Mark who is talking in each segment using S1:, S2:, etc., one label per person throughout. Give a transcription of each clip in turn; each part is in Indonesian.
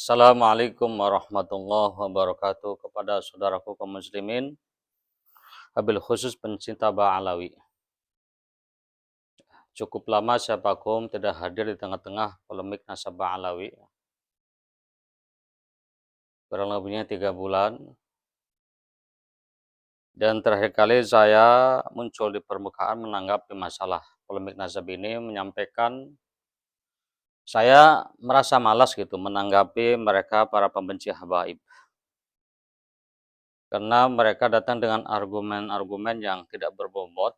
S1: Assalamualaikum warahmatullahi wabarakatuh kepada saudaraku kaum muslimin, wabil khusus pencinta Ba'alawi. Cukup lama saya vakum tidak hadir di tengah-tengah polemik nasab Ba'alawi. Kurang lebihnya 3 bulan. Dan terakhir kali saya muncul di permukaan menanggapi masalah polemik nasab ini, menyampaikan saya merasa malas gitu menanggapi mereka para pembenci habaib. Karena mereka datang dengan argumen-argumen yang tidak berbobot,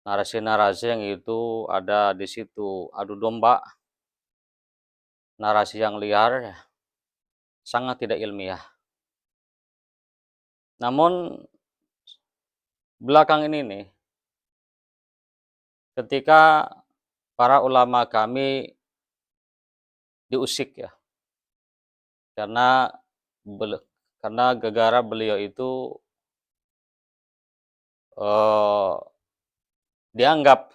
S1: narasi-narasi yang itu ada di situ adu domba, narasi yang liar, sangat tidak ilmiah. Namun belakang ini nih, ketika para ulama kami diusik ya, karena gegara beliau itu dianggap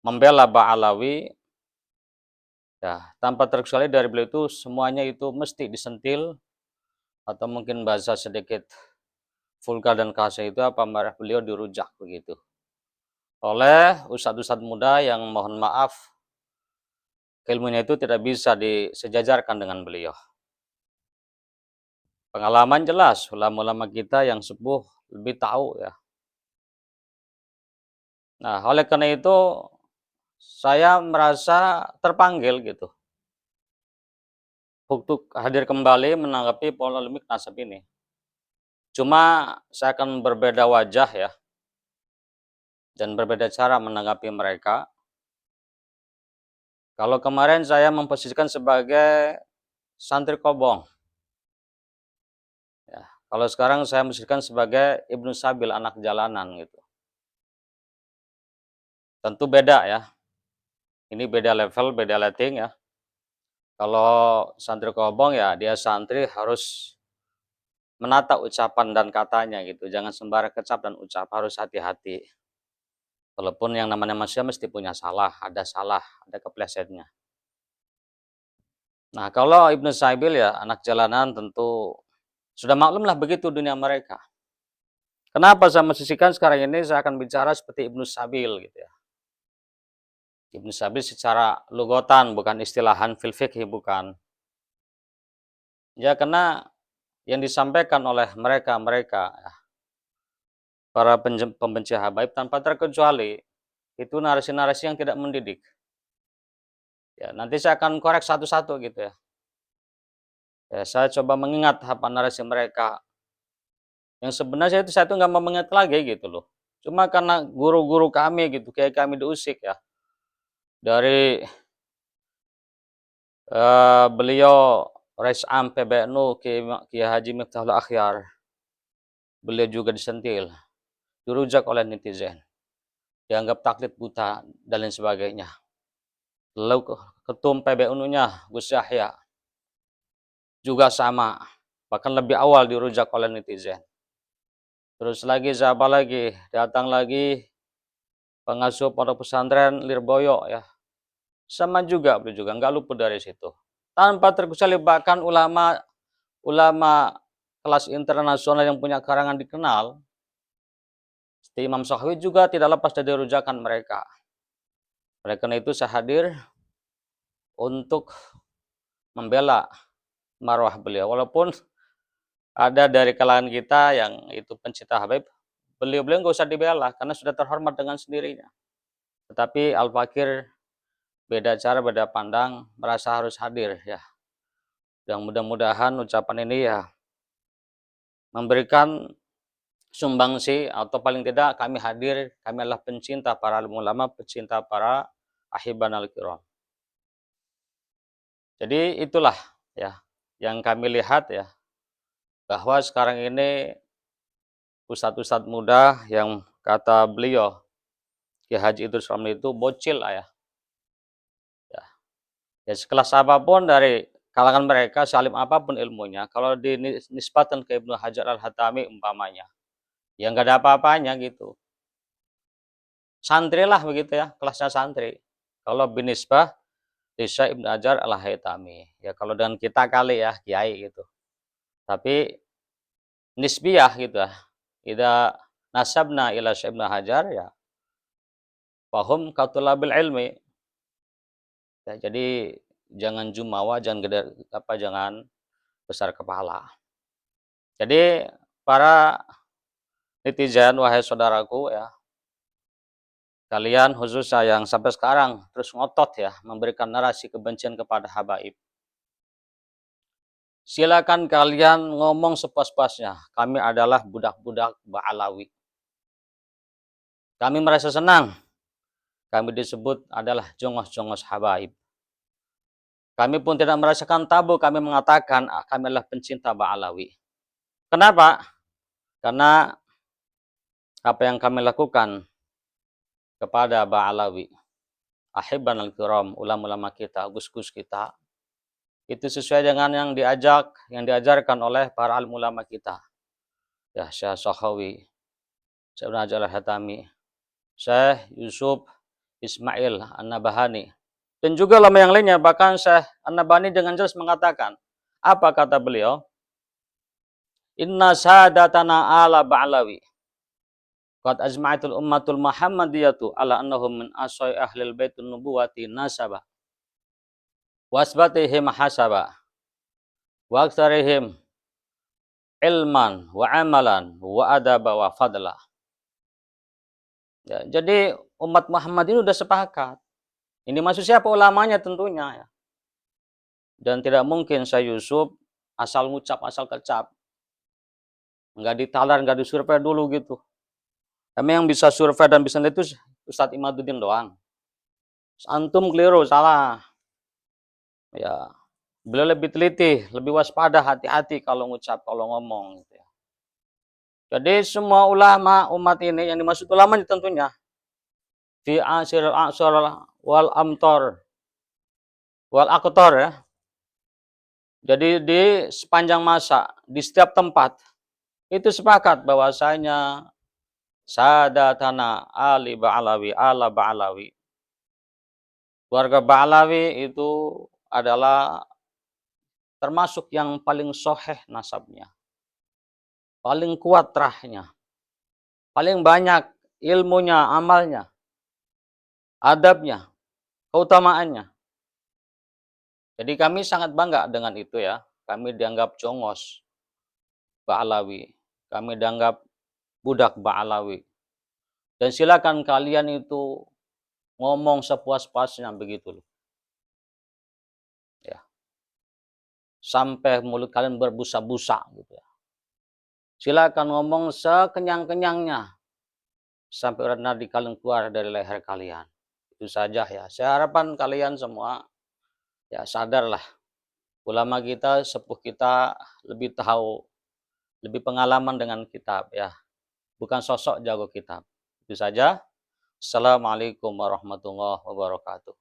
S1: membela Ba'alawi, ya, tanpa terkecuali dari beliau itu semuanya itu mesti disentil, atau mungkin bahasa sedikit vulgar dan kasar itu apa, marah beliau dirujak begitu oleh ustadz-ustadz muda yang mohon maaf ilmunya itu tidak bisa disejajarkan dengan beliau. Pengalaman jelas ulama-ulama kita yang sepuh lebih tahu ya. Nah, oleh karena itu saya merasa terpanggil gitu untuk hadir kembali menanggapi polemik nasab ini. Cuma saya akan berbeda wajah ya, dan berbeda cara menanggapi mereka. Kalau kemarin saya memposisikan sebagai santri kobong, ya, kalau sekarang saya memposisikan sebagai Ibnu Sabil, anak jalanan gitu. Tentu beda ya, ini beda level, beda letting ya. Kalau santri kobong ya dia santri harus menata ucapan dan katanya gitu, jangan sembarang kecap dan ucap, harus hati-hati. Walaupun yang namanya manusia mesti punya salah, ada keplesetnya. Nah, kalau Ibnu Sabil ya anak jalanan, tentu sudah maklum lah begitu dunia mereka. Kenapa saya memposisikan sekarang ini saya akan bicara seperti Ibnu Sabil gitu ya. Ibnu Sabil secara lugotan, bukan istilahan fil fiqhi, bukan. Ya, karena yang disampaikan oleh mereka ya, para pembenci habaib tanpa terkecuali itu narasi-narasi yang tidak mendidik. Ya, nanti saya akan korek satu-satu gitu ya. Ya, saya coba mengingat apa narasi mereka. Yang sebenarnya itu saya tuh nggak mau mengingat lagi gitu loh. Cuma karena guru-guru kami gitu, kayak kami diusik ya. Dari beliau Rais Am PBNU Kiai Haji Miftahul Akhyar. Beliau juga disentil, dirujak oleh netizen, dianggap taklid buta dan lain sebagainya. Lalu ketum PBNU-nya Gus Yahya juga sama, bahkan lebih awal dirujak oleh netizen. Terus lagi siapa lagi? Datang lagi pengasuh pondok pesantren Lirboyo ya. Sama juga beliau juga nggak luput dari situ. Tanpa terkecuali bahkan ulama kelas internasional yang punya karangan dikenal, seperti Imam Syafi'i juga tidak lepas dari rujakan mereka. Oleh karena itu saya hadir untuk membela marwah beliau. Walaupun ada dari kalangan kita yang itu pencinta habaib, beliau nggak usah dibela karena sudah terhormat dengan sendirinya. Tetapi Al-Fakir beda cara, beda pandang, merasa harus hadir ya. Dan mudah-mudahan ucapan ini ya memberikan sumbangsi, atau paling tidak kami hadir, kami adalah pencinta para ulama, pencinta para ahiban al-kiram. Jadi itulah ya yang kami lihat ya, bahwa sekarang ini ustadz-ustadz muda yang kata beliau Kiai Haji Idrus Ramli itu bocil lah ya. Ya sekelas apapun dari kalangan mereka, salim apapun ilmunya, kalau dinisbatan ke Ibnu Hajar Al-Hatami umpamanya, ya nggak ada apa-apanya gitu. Santri lah begitu ya, kelasnya santri. Kalau binisbah li Syekh Ibnu Hajar Al-Haytami. Ya kalau dengan kita kali ya, kiai gitu. Tapi nisbiyah gitu ya. Idza nasabna ila Syekh Ibnu Hajar ya fahum katulabil ilmi. Ya, jadi jangan jumawa, jangan gede apa jangan besar kepala. Jadi para netizen, wahai saudaraku ya, kalian khususnya yang sampai sekarang terus ngotot ya memberikan narasi kebencian kepada habaib. Silakan kalian ngomong sepuas-puasnya. Kami adalah budak-budak Ba'alawi. Kami merasa senang. Kami disebut adalah jongos-jongos habaib. Kami pun tidak merasakan tabu. Kami mengatakan kami adalah pencinta Ba'alawi. Kenapa? Karena apa yang kami lakukan kepada Ba'alawi, ahibban al-kiram, ulama-ulama kita, gus-gus kita, itu sesuai dengan yang diajarkan oleh para alim ulama kita. Ya, Syekh Sakhawi, Syekh Ibnu Hajar Al-Haytami, Syekh Yusuf Ismail An-Nabahani, dan juga lama yang lainnya. Bahkan Syekh An-Nabahani dengan jelas mengatakan, apa kata beliau? Inna sadatana ala Ba'alawi qad ajma'atul ummatul Muhammadiyatu ala annahum min asai ahlil baitun nubuwati nasaba wasbatihim hasaba wa aktsarihim ilman wa amalan wa adaba wa fadla. Ya, jadi umat Muhammad ini sudah sepakat. Ini maksud siapa? Ulamanya tentunya ya. Dan tidak mungkin saya Yusuf asal ngucap, asal kecap. Enggak ditalar, enggak disurvei dulu gitu. Kami yang bisa survei dan bisa itu Ustadz Imaduddin doang. Antum keliru, salah. Ya, beliau lebih teliti, lebih waspada, hati-hati kalau ngucap, kalau ngomong gitu ya. Jadi semua ulama umat ini yang dimaksud ulama tentunya fi asir wal amtor wal aqtar ya. Jadi di sepanjang masa, di setiap tempat itu sepakat bahwasanya sadatana ali Ba'alawi, ala Ba'alawi. Keluarga Ba'alawi itu adalah termasuk yang paling soheh nasabnya, paling kuat rahnya, paling banyak ilmunya, amalnya, adabnya, keutamaannya. Jadi kami sangat bangga dengan itu ya. Kami dianggap jongos Ba'alawi, kami dianggap budak Ba'alawi. Dan silakan kalian itu ngomong sepuas-puasnya begitu loh. Ya. Sampai mulut kalian berbusa-busa gitu ya. Silakan ngomong sekenyang-kenyangnya sampai urat nadi kalian keluar dari leher kalian. Itu saja ya. Saya harapan kalian semua ya sadarlah. Ulama kita, sepuh kita lebih tahu, lebih pengalaman dengan kitab ya. Bukan sosok jago kitab. Itu saja. Assalamualaikum warahmatullahi wabarakatuh.